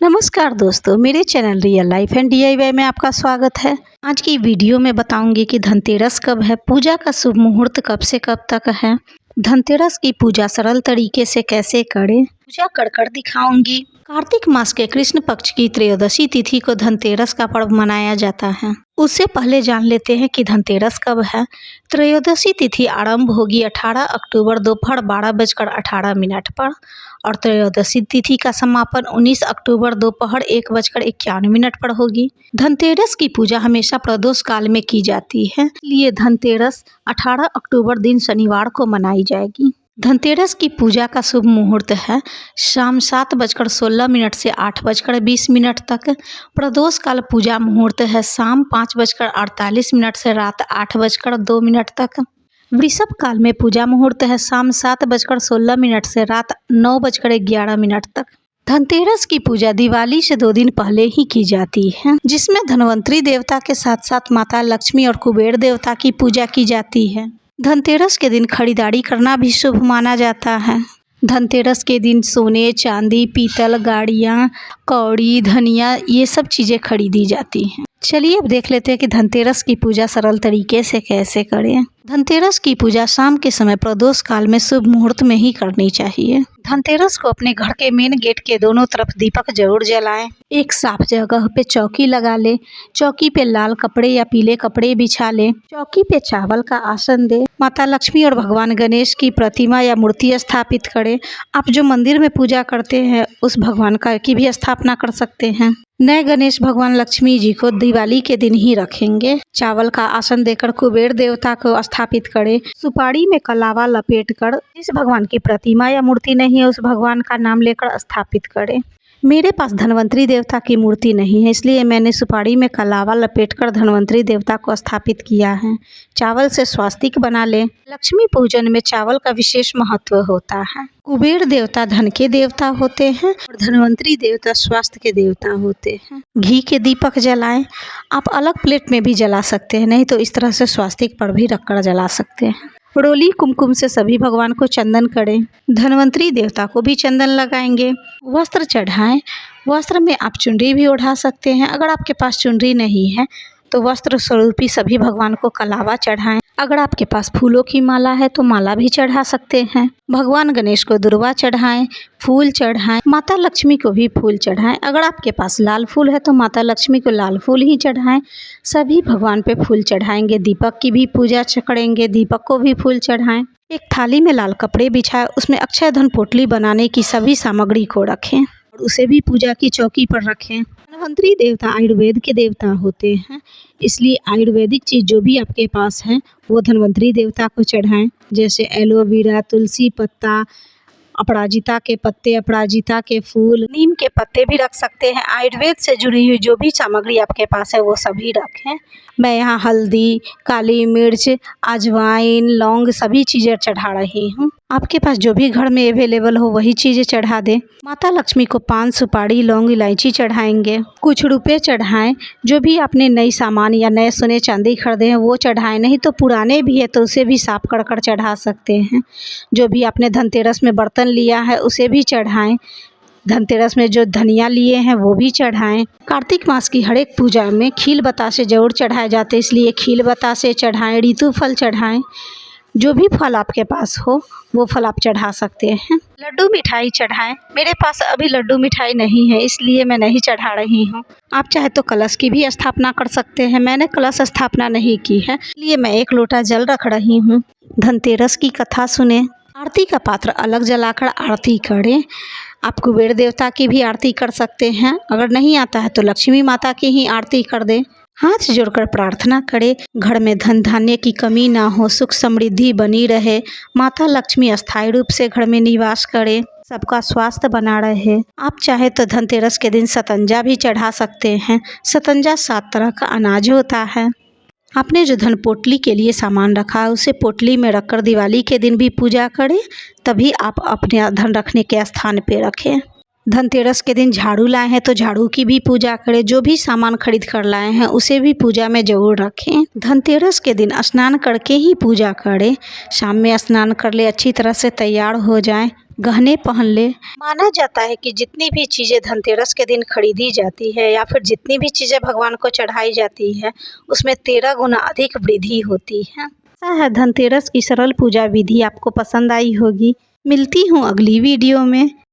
नमस्कार दोस्तों, मेरे channel real life and DIY में आपका स्वागत है। आज की वीडियो में बताऊंगी कि धनतेरस कब है, पूजा का शुभ मुहूर्त कब से कब तक है, धनतेरस की पूजा सरल तरीके से कैसे करें, पूजा कर दिखाऊंगी। कार्तिक मास के कृष्ण पक्ष की त्रयोदशी तिथि को धनतेरस का पर्व मनाया जाता है। उससे पहले जान लेते हैं कि धनतेरस कब है। त्रयोदशी तिथि आरंभ होगी 18 अक्टूबर दोपहर 12:18 पर और त्रयोदशी तिथि का समापन 19 अक्टूबर दोपहर 1:51 पर होगी। धनतेरस की पूजा हमेशा प्रदोष काल में की जाती है, इसलिए धनतेरस 18 अक्टूबर दिन शनिवार को मनाई जाएगी। धनतेरस की पूजा का शुभ मुहूर्त है शाम 7:16 से 8:20 तक। प्रदोष काल पूजा मुहूर्त है शाम 5:48 से रात 8:02 तक। वृषभ काल में पूजा मुहूर्त है शाम 7:16 से रात 9:11 तक। धनतेरस की पूजा दिवाली से 2 दिन पहले ही की जाती है, जिसमें धनवंतरी देवता के साथ साथ माता लक्ष्मी और कुबेर देवता की पूजा की जाती है। धनतेरस के दिन खरीदारी करना भी शुभ माना जाता है। धनतेरस के दिन सोने, चांदी, पीतल, गाड़ियाँ, कौड़ी, धनिया ये सब चीज़ें खरीदी जाती हैं। चलिए अब देख लेते हैं कि धनतेरस की पूजा सरल तरीके से कैसे करें। धनतेरस की पूजा शाम के समय प्रदोष काल में शुभ मुहूर्त में ही करनी चाहिए। धनतेरस को अपने घर के मेन गेट के दोनों तरफ दीपक जरूर जलाएं। एक साफ जगह पे चौकी लगा ले, चौकी पे लाल कपड़े या पीले कपड़े बिछा ले, चौकी पे चावल का आसन दे, माता लक्ष्मी और भगवान गणेश की प्रतिमा या मूर्ति स्थापित करें। आप जो मंदिर में पूजा करते हैं उस भगवान का की भी स्थापना कर सकते हैं। नए गणेश भगवान लक्ष्मी जी को दिवाली के दिन ही रखेंगे। चावल का आसन देकर कुबेर देवता को स्थापित करें। सुपारी में कलावा लपेटकर जिस भगवान की प्रतिमा या मूर्ति नहीं है उस भगवान का नाम लेकर स्थापित करें। मेरे पास धनवंतरी देवता की मूर्ति नहीं है, इसलिए मैंने सुपारी में कलावा लपेटकर धनवंतरी देवता को स्थापित किया है। चावल से स्वास्तिक बना लें। लक्ष्मी पूजन में चावल का विशेष महत्व होता है। कुबेर देवता धन के देवता होते हैं और धनवंतरी देवता स्वास्थ्य के देवता होते हैं। घी के दीपक जलाएं। आप अलग प्लेट में भी जला सकते हैं, नहीं तो इस तरह से स्वास्तिक पर भी रखकर जला सकते हैं। रोली कुमकुम से सभी भगवान को चंदन करें। धनवंतरी देवता को भी चंदन लगाएंगे। वस्त्र चढ़ाएं। वस्त्र में आप चुनरी भी ओढ़ा सकते हैं। अगर आपके पास चुनरी नहीं है तो वस्त्र स्वरूपी सभी भगवान को कलावा चढ़ाएं। अगर आपके पास फूलों की माला है तो माला भी चढ़ा सकते हैं। भगवान गणेश को दुर्वा चढ़ाएं, फूल चढ़ाएं, माता लक्ष्मी को भी फूल चढ़ाएं। अगर आपके पास लाल फूल है तो माता लक्ष्मी को लाल फूल ही चढ़ाएं। सभी भगवान पे फूल चढ़ाएंगे। दीपक की भी पूजा करेंगे, दीपक को भी फूल चढ़ाएं। एक थाली में लाल कपड़े बिछाएं, उसमें अक्षय धन पोटली बनाने की सभी सामग्री को रखें और उसे भी पूजा की चौकी पर रखें। धनवंतरी देवता आयुर्वेद के देवता होते हैं, इसलिए आयुर्वेदिक चीज़ जो भी आपके पास है वो धनवंतरी देवता को चढ़ाएं, जैसे एलोवेरा, तुलसी पत्ता, अपराजिता के पत्ते, अपराजिता के फूल, नीम के पत्ते भी रख सकते हैं। आयुर्वेद से जुड़ी हुई जो भी सामग्री आपके पास है वो सभी रखें। मैं यहाँ हल्दी, काली मिर्च, अजवाइन, लौंग सभी चीज़ें चढ़ा रही हूँ। आपके पास जो भी घर में अवेलेबल हो वही चीज़ें चढ़ा दें। माता लक्ष्मी को पान, सुपारी, लौंग, इलायची चढ़ाएंगे। कुछ रुपए चढ़ाएं। जो भी आपने नई सामान या नए सोने चांदी खरीदे हैं वो चढ़ाएं, नहीं तो पुराने भी है तो उसे भी साफ कर चढ़ा सकते हैं। जो भी आपने धनतेरस में बर्तन लिया है उसे भी चढ़ाएं। धनतेरस में जो धनिया लिए हैं वो भी चढ़ाएं। कार्तिक मास की हर एक पूजा में खील बतासे जरूर चढ़ाए जाते हैं, इसलिए खील बतासे चढ़ाएं, ऋतु फल चढ़ाएं। जो भी फल आपके पास हो वो फल आप चढ़ा सकते हैं। लड्डू मिठाई चढ़ाएं। मेरे पास अभी लड्डू मिठाई नहीं है, इसलिए मैं नहीं चढ़ा रही हूँ। आप चाहे तो कलश की भी स्थापना कर सकते हैं। मैंने कलश स्थापना नहीं की है, इसलिए मैं 1 लोटा जल रख रही हूँ। धनतेरस की कथा सुने। आरती का पात्र अलग जलाकर आरती करें। आप कुबेर देवता की भी आरती कर सकते हैं। अगर नहीं आता है तो लक्ष्मी माता की ही आरती कर दें। हाथ जोड़कर प्रार्थना करें, घर में धन धान्य की कमी ना हो, सुख समृद्धि बनी रहे, माता लक्ष्मी अस्थायी रूप से घर में निवास करें, सबका स्वास्थ्य बना रहे। आप चाहे तो धनतेरस के दिन सतंजा भी चढ़ा सकते हैं। सतंजा 7 तरह का अनाज होता है। आपने जो धन पोटली के लिए सामान रखा है उसे पोटली में रखकर दिवाली के दिन भी पूजा करें, तभी आप अपने धन रखने के स्थान पे रखें। धनतेरस के दिन झाड़ू लाए हैं तो झाड़ू की भी पूजा करें। जो भी सामान खरीद कर लाए हैं उसे भी पूजा में जरूर रखें। धनतेरस के दिन स्नान करके ही पूजा करें। शाम में स्नान कर ले, अच्छी तरह से तैयार हो जाएं, गहने पहन ले। माना जाता है कि जितनी भी चीज़ें धनतेरस के दिन खरीदी जाती है या फिर जितनी भी चीज़ें भगवान को चढ़ाई जाती है उसमें 13 गुना अधिक वृद्धि होती है। ऐसा है धनतेरस की सरल पूजा विधि आपको पसंद आई होगी। मिलती हूँ अगली वीडियो में।